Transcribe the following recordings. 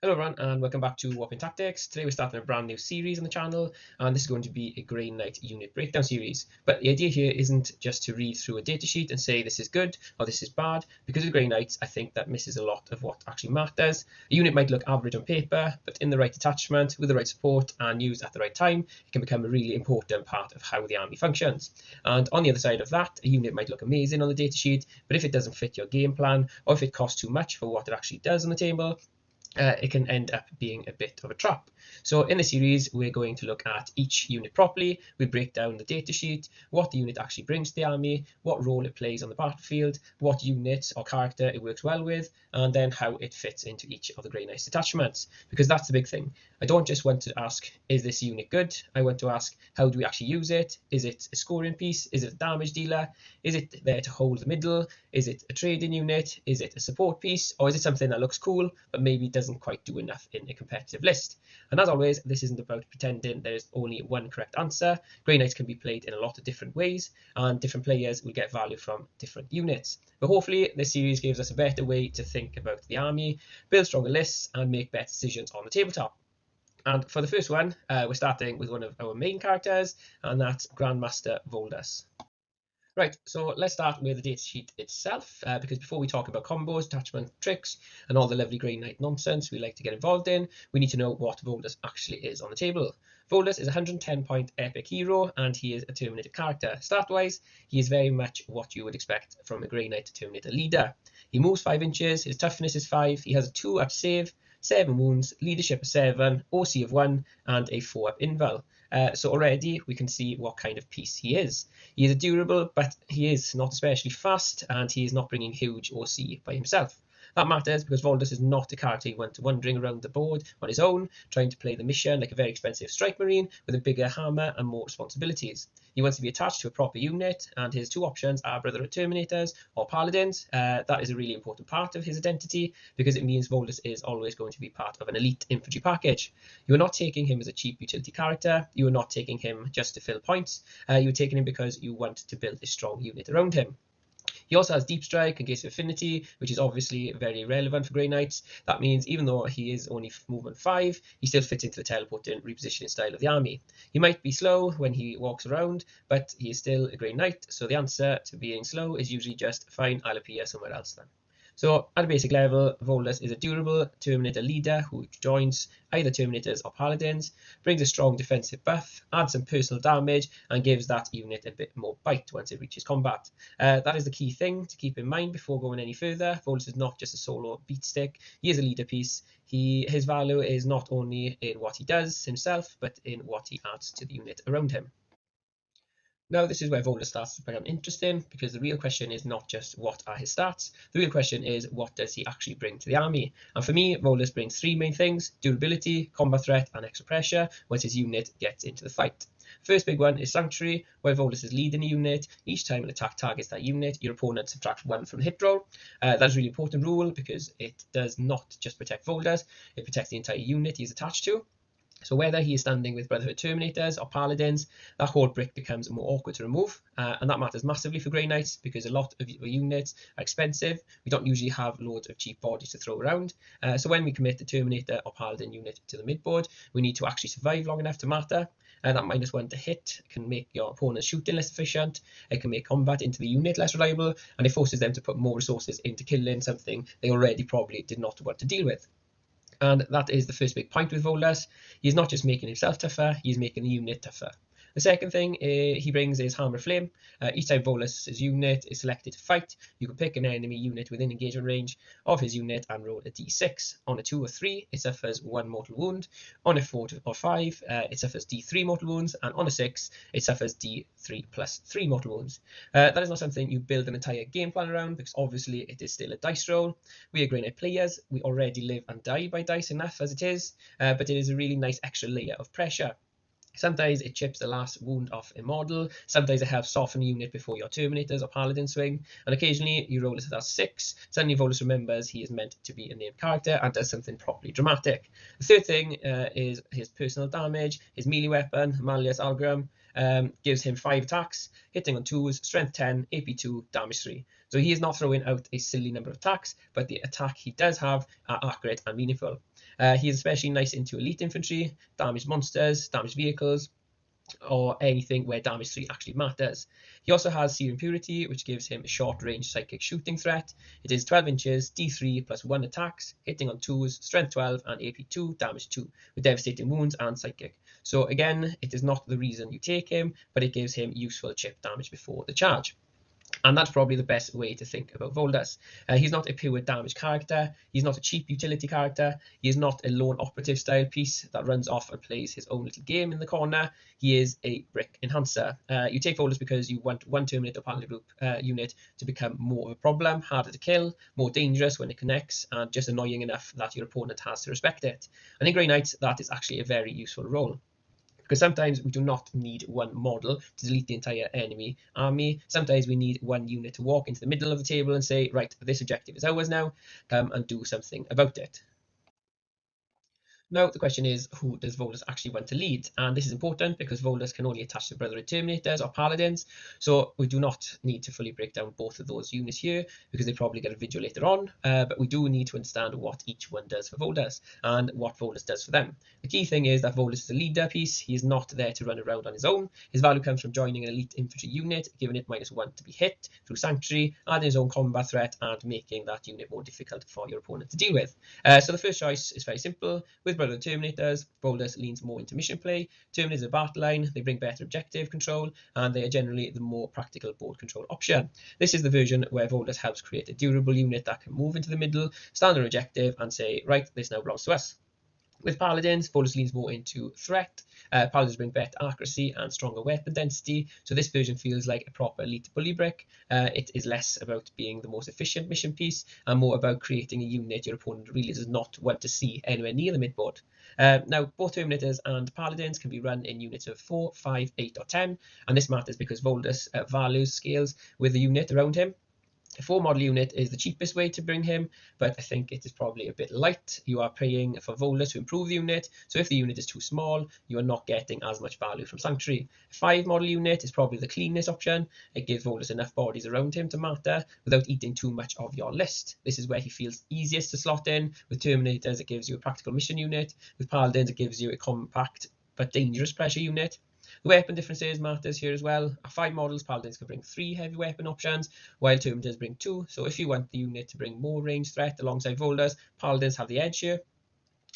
Hello everyone and welcome back to Warpbane Tactics. Today we're starting a brand new series on the channel and this is going to be a Grey Knight unit breakdown series. But the idea here isn't just to read through a datasheet and say this is good or this is bad. Because with Grey Knights I think that misses a lot of what actually matters. A unit might look average on paper, but in the right detachment, with the right support and used at the right time, it can become a really important part of how the army functions. And on the other side of that, a unit might look amazing on the datasheet, but if it doesn't fit your game plan or if it costs too much for what it actually does on the table, it can end up being a bit of a trap. So in the series, we're going to look at each unit properly. We break down the datasheet, what the unit actually brings to the army, what role it plays on the battlefield, what units or character it works well with, and then how it fits into each of the Grey Knights detachments. Because that's the big thing. I don't just want to ask, is this unit good? I want to ask, how do we actually use it? Is it a scoring piece? Is it a damage dealer? Is it there to hold the middle? Is it a trading unit? Is it a support piece? Or is it something that looks cool, but maybe doesn't quite do enough in a competitive list? And as always, this isn't about pretending there's only one correct answer. Grey Knights can be played in a lot of different ways, and different players will get value from different units. But hopefully, this series gives us a better way to think about the army, build stronger lists, and make better decisions on the tabletop. And for the first one, we're starting with one of our main characters, and that's Grandmaster Voldus. Right, so let's start with the datasheet itself, because before we talk about combos, attachment tricks, and all the lovely Grey Knight nonsense we like to get involved in, we need to know what Voldus actually is on the table. Voldus is a 110-point epic hero, and he is a Terminator character. Stat-wise, he is very much what you would expect from a Grey Knight Terminator leader. He moves 5 inches, his toughness is 5, he has a 2-up save, 7 wounds, leadership of 7, OC of 1, and a 4-up invul. So already we can see what kind of piece he is. He is a durable, but he is not especially fast, and he is not bringing huge OC by himself. That matters because Voldus is not a character you want wandering around the board on his own, trying to play the mission like a very expensive strike marine with a bigger hammer and more responsibilities. He wants to be attached to a proper unit, and his 2 options are Brotherhood Terminators or Paladins. That is a really important part of his identity because it means Voldus is always going to be part of an elite infantry package. You are not taking him as a cheap utility character. You are not taking him just to fill points. You are taking him because you want to build a strong unit around him. He also has Deep Strike and Gates of Affinity, which is obviously very relevant for Grey Knights. That means even though he is only movement 5, he still fits into the teleporting repositioning style of the army. He might be slow when he walks around, but he is still a Grey Knight, so the answer to being slow is usually just fine, I'll appear somewhere else then. So at a basic level, Voldus is a durable Terminator leader who joins either Terminators or Paladins, brings a strong defensive buff, adds some personal damage, and gives that unit a bit more bite once it reaches combat. That is the key thing to keep in mind before going any further. Voldus is not just a solo beat stick, he is a leader piece. His value is not only in what he does himself, but in what he adds to the unit around him. Now, this is where Voldus starts to become interesting because the real question is not just what are his stats, the real question is what does he actually bring to the army. And for me, Voldus brings 3 main things: durability, combat threat, and extra pressure once his unit gets into the fight. First big one is Sanctuary, where Voldus is leading a unit. Each time an attack targets that unit, your opponent subtracts 1 from the hit roll. That is a really important rule because it does not just protect Voldus, it protects the entire unit he is attached to. So whether he is standing with Brotherhood Terminators or Paladins, that whole brick becomes more awkward to remove, and that matters massively for Grey Knights because a lot of units are expensive. We don't usually have loads of cheap bodies to throw around, so when we commit the Terminator or Paladin unit to the midboard, we need to actually survive long enough to matter. That -1 to hit can make your opponent's shooting less efficient, it can make combat into the unit less reliable, and it forces them to put more resources into killing something they already probably did not want to deal with. And that is the first big point with Voldus. He's not just making himself tougher, he's making the unit tougher. The second thing he brings is Hammer Flame. Each time Voldus' unit is selected to fight, you can pick an enemy unit within engagement range of his unit and roll a d6. On a 2 or 3, it suffers 1 mortal wound. On a 4 or 5, it suffers d3 mortal wounds. And on a 6, it suffers d3 plus 3 mortal wounds. That is not something you build an entire game plan around because obviously it is still a dice roll. We are Grey Knight players. We already live and die by dice enough as it is, but it is a really nice extra layer of pressure. Sometimes it chips the last wound off a model, sometimes it helps soften a unit before your Terminators or Paladin swing, and occasionally you roll it at 6. Suddenly Voldus remembers he is meant to be a named character and does something properly dramatic. The third thing is his personal damage. His melee weapon, Malleus Algram, gives him 5 attacks, hitting on 2s, strength 10, AP 2, damage 3. So he is not throwing out a silly number of attacks, but the attack he does have are accurate and meaningful. He is especially nice into elite infantry, damaged monsters, damaged vehicles, or anything where damage 3 actually matters. He also has Searing Purity, which gives him a short-range psychic shooting threat. It is 12 inches, D3 plus 1 attacks, hitting on 2s, strength 12 and AP 2, damage 2, with devastating wounds and psychic. So again, it is not the reason you take him, but it gives him useful chip damage before the charge. And that's probably the best way to think about Voldus. He's not a pure damage character. He's not a cheap utility character. He is not a lone operative style piece that runs off and plays his own little game in the corner. He is a brick enhancer. You take Voldus because you want one Terminator Paladin group unit to become more of a problem, harder to kill, more dangerous when it connects, and just annoying enough that your opponent has to respect it. And in Grey Knights, that is actually a very useful role. Because sometimes we do not need one model to delete the entire enemy army. Sometimes we need one unit to walk into the middle of the table and say, right, this objective is ours now, come and do something about it. Now, the question is, who does Voldus actually want to lead? And this is important because Voldus can only attach to Brotherhood Terminators or Paladins, so we do not need to fully break down both of those units here because they probably get a video later on, but we do need to understand what each one does for Voldus and what Voldus does for them. The key thing is that Voldus is a leader piece. He is not there to run around on his own. His value comes from joining an elite infantry unit, giving it -1 to be hit through Sanctuary, adding his own combat threat and making that unit more difficult for your opponent to deal with. So the first choice is very simple. With Brotherhood Terminators, Voldus leans more into mission play. Terminators are battle line, they bring better objective control, and they are generally the more practical board control option. This is the version where Voldus helps create a durable unit that can move into the middle, stand on objective, and say, right, this now belongs to us. With Paladins, Voldus leans more into threat. Paladins bring better accuracy and stronger weapon density, so this version feels like a proper elite bully brick. It is less about being the most efficient mission piece and more about creating a unit your opponent really does not want to see anywhere near the midboard. Now, both Terminators and Paladins can be run in units of 4, 5, 8, or 10, and this matters because Voldus values scales with the unit around him. A 4 model unit is the cheapest way to bring him, but I think it is probably a bit light. You are paying for Voldus to improve the unit, so if the unit is too small, you are not getting as much value from Sanctuary. A 5 model unit is probably the cleanest option. It gives Voldus enough bodies around him to matter without eating too much of your list. This is where he feels easiest to slot in. With Terminators, it gives you a practical mission unit. With Paladins, it gives you a compact but dangerous pressure unit. The weapon differences matters here as well. At 5 models, Paladins can bring 3 heavy weapon options, while Terminators bring 2. So if you want the unit to bring more range threat alongside Voldus, Paladins have the edge here.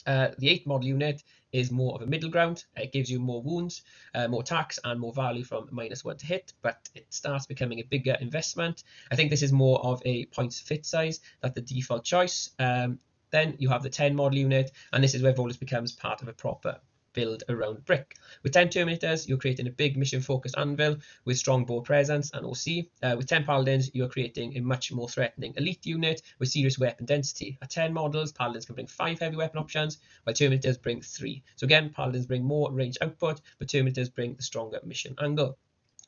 The 8 model unit is more of a middle ground. It gives you more wounds, more attacks, and more value from -1 to hit, but it starts becoming a bigger investment. I think this is more of a points fit size than the default choice. Then you have the 10 model unit, and this is where Voldus becomes part of a proper build around brick. With 10 Terminators, you're creating a big mission-focused anvil with strong board presence and OC. With 10 Paladins, you're creating a much more threatening elite unit with serious weapon density. At 10 models, Paladins can bring 5 heavy weapon options, while Terminators bring 3. So again, Paladins bring more range output, but Terminators bring the stronger mission angle.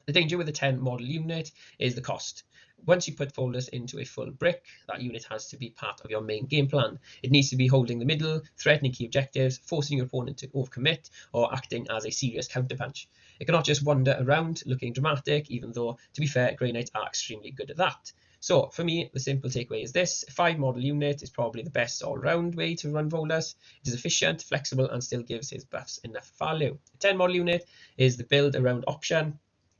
The danger with a 10 model unit is the cost. Once you put Voldus into a full brick, that unit has to be part of your main game plan. It needs to be holding the middle, threatening key objectives, forcing your opponent to overcommit, or acting as a serious counterpunch. It cannot just wander around looking dramatic, even though, to be fair, Grey Knights are extremely good at that. So, for me, the simple takeaway is this. A 5 model unit is probably the best all-round way to run Voldus. It is efficient, flexible, and still gives his buffs enough value. A 10 model unit is the build-around option.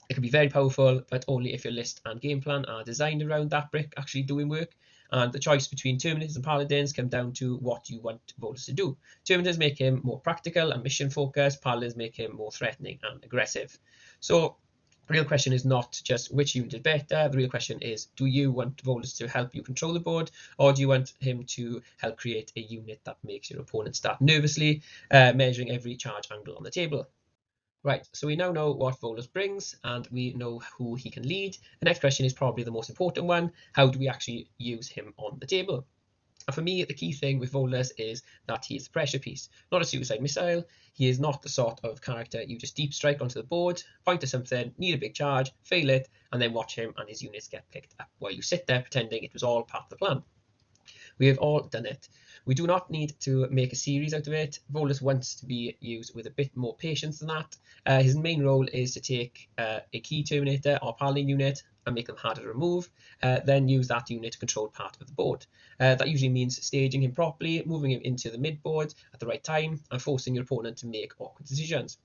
It can be very powerful, but only if your list and game plan are designed around that brick actually doing work. And the choice between Terminators and Paladins come down to what you want Voldus to do. Terminators make him more practical and mission focused. Paladins make him more threatening and aggressive. So the real question is not just which unit is better. The real question is, do you want Voldus to help you control the board, or do you want him to help create a unit that makes your opponent start nervously measuring every charge angle on the table? Right, so we now know what Voldus brings and we know who he can lead. The next question is probably the most important one. How do we actually use him on the table? And for me, the key thing with Voldus is that he is the pressure piece, not a suicide missile. He is not the sort of character you just deep strike onto the board, point to something, need a big charge, fail it, and then watch him and his units get picked up while you sit there pretending it was all part of the plan. We have all done it. We do not need to make a series out of it. Voldus wants to be used with a bit more patience than that. His main role is to take a key Terminator or Paladin unit and make them harder to remove, then use that unit to control part of the board. That usually means staging him properly, moving him into the mid board at the right time, and forcing your opponent to make awkward decisions.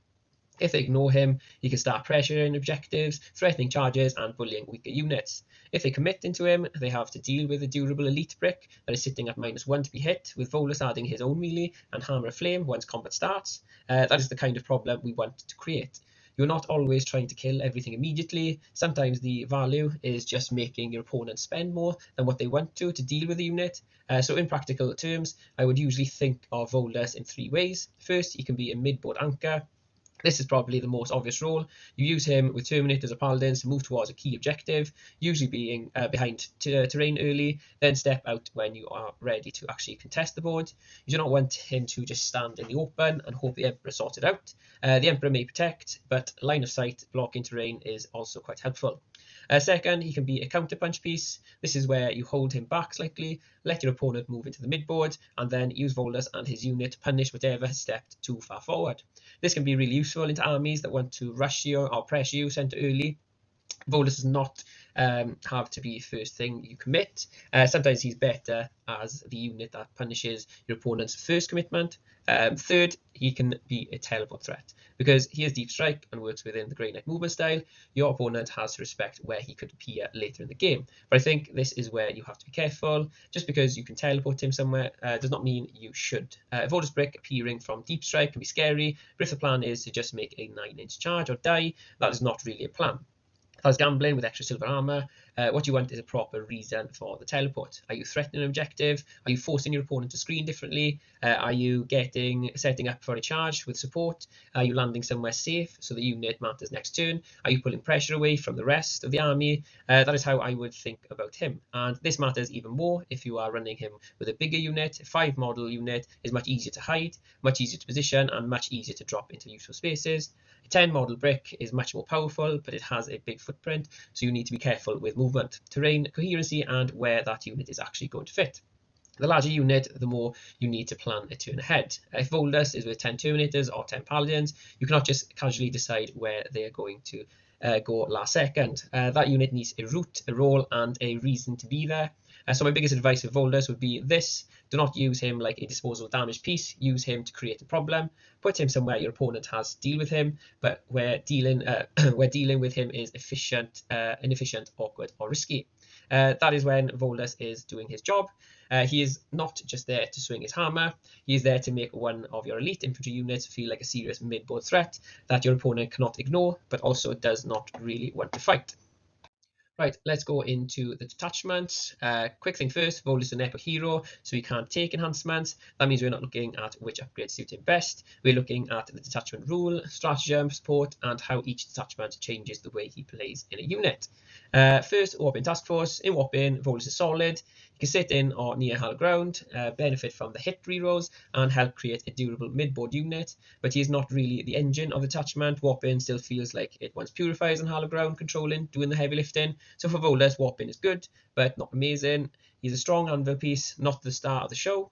If they ignore him, he can start pressuring objectives, threatening charges, and bullying weaker units. If they commit into him, they have to deal with a durable elite brick that is sitting at -1 to be hit, with Voldus adding his own melee and Hammer of Flame once combat starts. That is the kind of problem we want to create. You're not always trying to kill everything immediately. Sometimes the value is just making your opponent spend more than what they want to deal with the unit. So in practical terms, I would usually think of Voldus in 3 ways. First, he can be a mid-board anchor. This is probably the most obvious role. You use him with Terminators or Paladins to move towards a key objective, usually being behind terrain early, then step out when you are ready to actually contest the board. You do not want him to just stand in the open and hope the Emperor sorts it out. The Emperor may protect, but line of sight blocking terrain is also quite helpful. Second, he can be a counterpunch piece. This is where you hold him back slightly, let your opponent move into the midboard, and then use Voldus and his unit to punish whatever has stepped too far forward. This can be really useful into armies that want to rush you or pressure you center early. Voldus does not have to be first thing you commit. Sometimes he's better as the unit that punishes your opponent's first commitment. Third, he can be a teleport threat. Because he has deep strike and works within the Grey Knight movement style, your opponent has to respect where he could appear later in the game. But I think this is where you have to be careful. Just because you can teleport him somewhere does not mean you should. A Voldus brick appearing from deep strike can be scary, but if the plan is to just make a 9-inch charge or die, that is not really a plan. As gambling with extra silver armor, what you want is a proper reason for the teleport. Are you threatening an objective? Are you forcing your opponent to screen differently? Are you setting up for a charge with support? Are you landing somewhere safe so the unit matters next turn? Are you pulling pressure away from the rest of the army? That is how I would think about him. And this matters even more if you are running him with a bigger unit. A 5 model unit is much easier to hide, much easier to position, and much easier to drop into useful spaces. A 10 model brick is much more powerful, but it has a big footprint, so you need to be careful with movement, terrain, coherency, and where that unit is actually going to fit. The larger unit, the more you need to plan a turn ahead. If Voldus is with 10 Terminators or 10 Paladins, you cannot just casually decide where they are going to go last second. That unit needs a route, a role, and a reason to be there. So my biggest advice for Voldus would be this: do not use him like a disposable damage piece. Use him to create a problem. Put him somewhere your opponent has to deal with him, but where dealing with him is inefficient, awkward, or risky. That is when Voldus is doing his job. He is not just there to swing his hammer. He is there to make one of your elite infantry units feel like a serious mid-board threat that your opponent cannot ignore, but also does not really want to fight. Right, let's go into the detachments. Quick thing first, Voldus is an epic hero, so he can't take enhancements. That means we're not looking at which upgrades suit him best. We're looking at the detachment rule, stratagem, support, and how each detachment changes the way he plays in a unit. First, Warpbane Task Force. In Warpbane, Voldus is solid. He can sit in or near high ground, benefit from the hit rerolls, and help create a durable mid-board unit, but he is not really the engine of the detachment. Warpbane still feels like it wants purifiers on high ground, controlling, doing the heavy lifting. So for Voldus, Warpbane is good, but not amazing. He's a strong anvil piece, not the star of the show.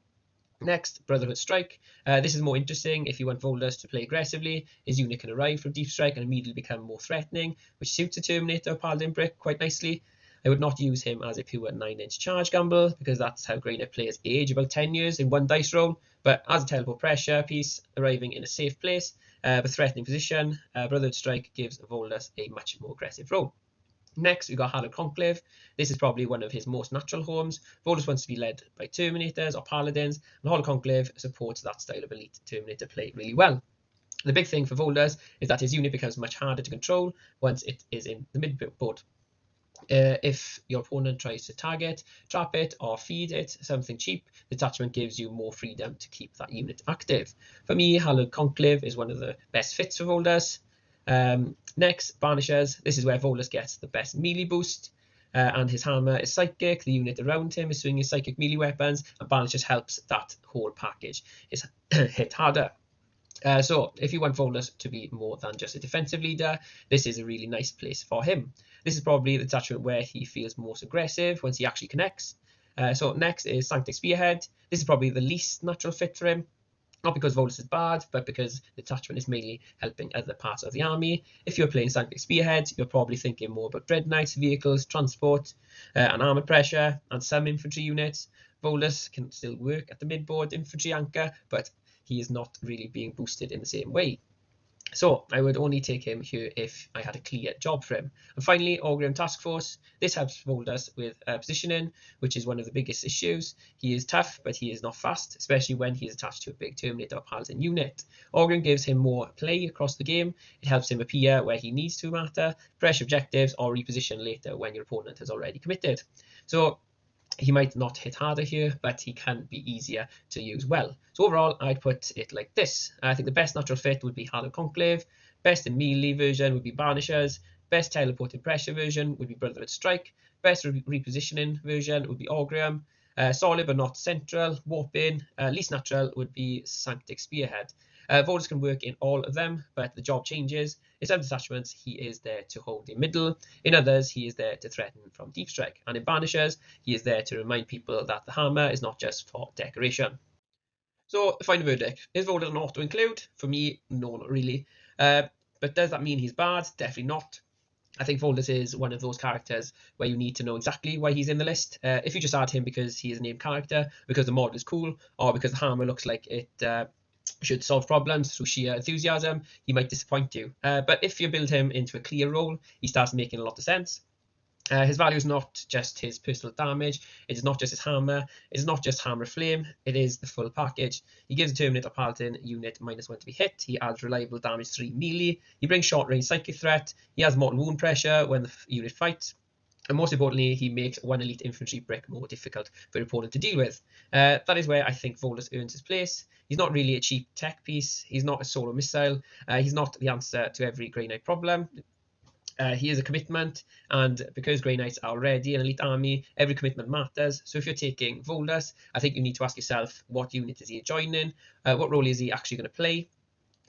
Next, Brotherhood Strike. This is more interesting if you want Voldus to play aggressively. His unit can arrive from deep strike and immediately become more threatening, which suits a Terminator or Paladin brick quite nicely. I would not use him as a pure 9-inch charge gamble, because that's how Grey Knight players age, about 10 years in one dice roll. But as a teleport pressure piece, arriving in a safe place, but threatening position, Brotherhood Strike gives Voldus a much more aggressive role. Next, we've got Hallowed Conclave. This is probably one of his most natural homes. Voldus wants to be led by Terminators or Paladins, and Hallowed Conclave supports that style of elite Terminator play really well. The big thing for Voldus is that his unit becomes much harder to control once it is in the midboard. If your opponent tries to target, trap it, or feed it something cheap, the detachment gives you more freedom to keep that unit active. For me, Hallowed Conclave is one of the best fits for Voldus. Next, Banishers. This is where Voldus gets the best melee boost, and his hammer is psychic. The unit around him is swinging psychic melee weapons, and Banishers helps that whole package is hit harder. So if you want Voldus to be more than just a defensive leader, this is a really nice place for him. This is probably the detachment where he feels most aggressive once he actually connects. So next is Sanctic Spearhead. This is probably the least natural fit for him. Not because Voldus is bad, but because the detachment is mainly helping other parts of the army. If you're playing Sanctic Spearhead, you're probably thinking more about Dread Knights, vehicles, transport, and armor pressure, and some infantry units. Voldus can still work at the midboard infantry anchor, but he is not really being boosted in the same way. So I would only take him here if I had a clear job for him. And finally, Augury Task Force. This helps Voldus with positioning, which is one of the biggest issues. He is tough, but he is not fast, especially when he is attached to a big Terminator or Paladin unit. Augury gives him more play across the game. It helps him appear where he needs to matter, pressure objectives, or reposition later when your opponent has already committed. So he might not hit harder here, but he can be easier to use well. So overall, I'd put it like this. I think the best natural fit would be Hallowed Conclave. Best in melee version would be Banishers. Best teleported pressure version would be Brotherhood Strike. Best repositioning version would be Augury. Solid but not central, Warpbane. Least natural would be Sanctic Spearhead. Voldus can work in all of them, but the job changes. In some detachments, he is there to hold the middle. In others, he is there to threaten from deep strike. And in Banishers, he is there to remind people that the hammer is not just for decoration. So, the final verdict. Is Voldus an auto-include? For me, no, not really. But does that mean he's bad? Definitely not. I think Voldus is one of those characters where you need to know exactly why he's in the list. If you just add him because he is a named character, because the model is cool, or because the hammer looks like it should solve problems through sheer enthusiasm, he might disappoint you. But if you build him into a clear role, he starts making a lot of sense. His value is not just his personal damage, it is not just his hammer, it is not just hammer flame, it is the full package. He gives a Terminator Paladin unit -1 to be hit, he adds reliable damage 3 melee, he brings short range psychic threat, he has mortal wound pressure when the unit fights, and most importantly, he makes one elite infantry brick more difficult for your opponent to deal with. That is where I think Voldus earns his place. He's not really a cheap tech piece, he's not a solo missile, he's not the answer to every Grey Knight problem. He is a commitment, and because Grey Knights are already an elite army, every commitment matters. So if you're taking Voldus, I think you need to ask yourself, what unit is he joining? What role is he actually going to play?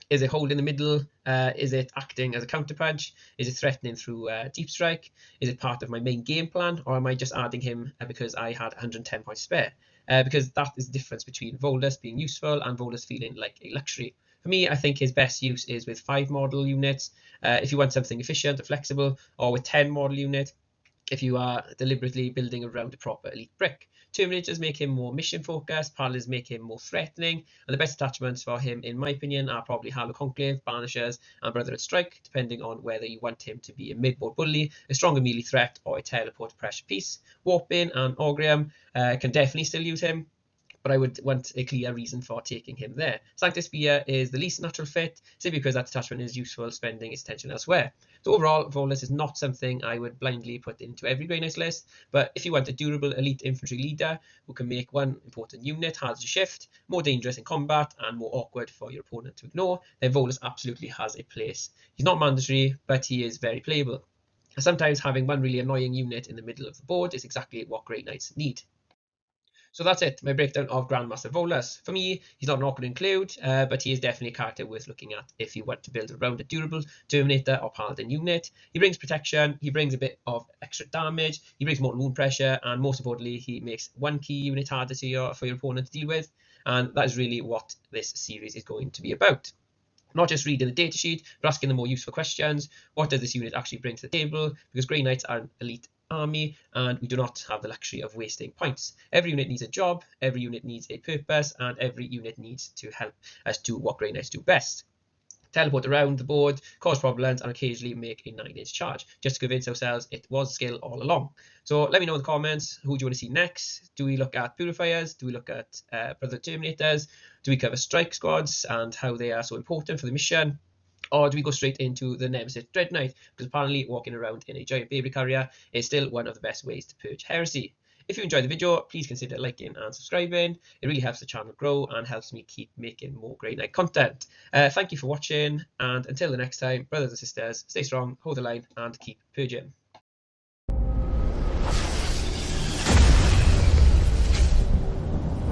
Is it holding the middle? Is it acting as a counterpunch? Is it threatening through deep strike? Is it part of my main game plan? Or am I just adding him because I had 110 points spare? Because that is the difference between Voldus being useful and Voldus feeling like a luxury. For me, I think his best use is with 5 model units. If you want something efficient or flexible, or with 10 model unit, if you are deliberately building around a proper elite brick. Terminators make him more mission focused, Paladins make him more threatening, and the best attachments for him, in my opinion, are probably Hallowed Conclave, Banishers, and Brotherhood Strike, depending on whether you want him to be a midboard bully, a stronger melee threat, or a teleport pressure piece. Warpbane and Augury can definitely still use him, but I would want a clear reason for taking him there. Sanctic Spear is the least natural fit, simply because that detachment is useful spending its attention elsewhere. So overall, Voldus is not something I would blindly put into every Grey Knights list, but if you want a durable elite infantry leader who can make one important unit harder to shift, more dangerous in combat, and more awkward for your opponent to ignore, then Voldus absolutely has a place. He's not mandatory, but he is very playable. Sometimes having one really annoying unit in the middle of the board is exactly what Grey Knights need. So that's it, my breakdown of Grandmaster Voldus. For me, he's not an awkward include, but he is definitely a character worth looking at if you want to build around a durable Terminator or Paladin unit. He brings protection, he brings a bit of extra damage, he brings mortal wound pressure, and most importantly, he makes one key unit harder for your opponent to deal with, and that is really what this series is going to be about. Not just reading the datasheet, but asking the more useful questions. What does this unit actually bring to the table? Because Grey Knights are an elite army, and we do not have the luxury of wasting points. Every unit needs a job, every unit needs a purpose, and every unit needs to help us do what Grey Knights do best. Teleport around the board, cause problems, and occasionally make a 9-inch charge, just to convince ourselves it was skill all along. So let me know in the comments, who do you want to see next? Do we look at Purifiers? Do we look at Brother Terminators? Do we cover Strike Squads and how they are so important for the mission? Or do we go straight into the Nemesis Dread Knight? Because apparently walking around in a giant baby carrier is still one of the best ways to purge heresy. If you enjoyed the video, please consider liking and subscribing. It really helps the channel grow and helps me keep making more Grey Knight content. Thank you for watching, and until the next time, brothers and sisters, stay strong, hold the line, and keep purging.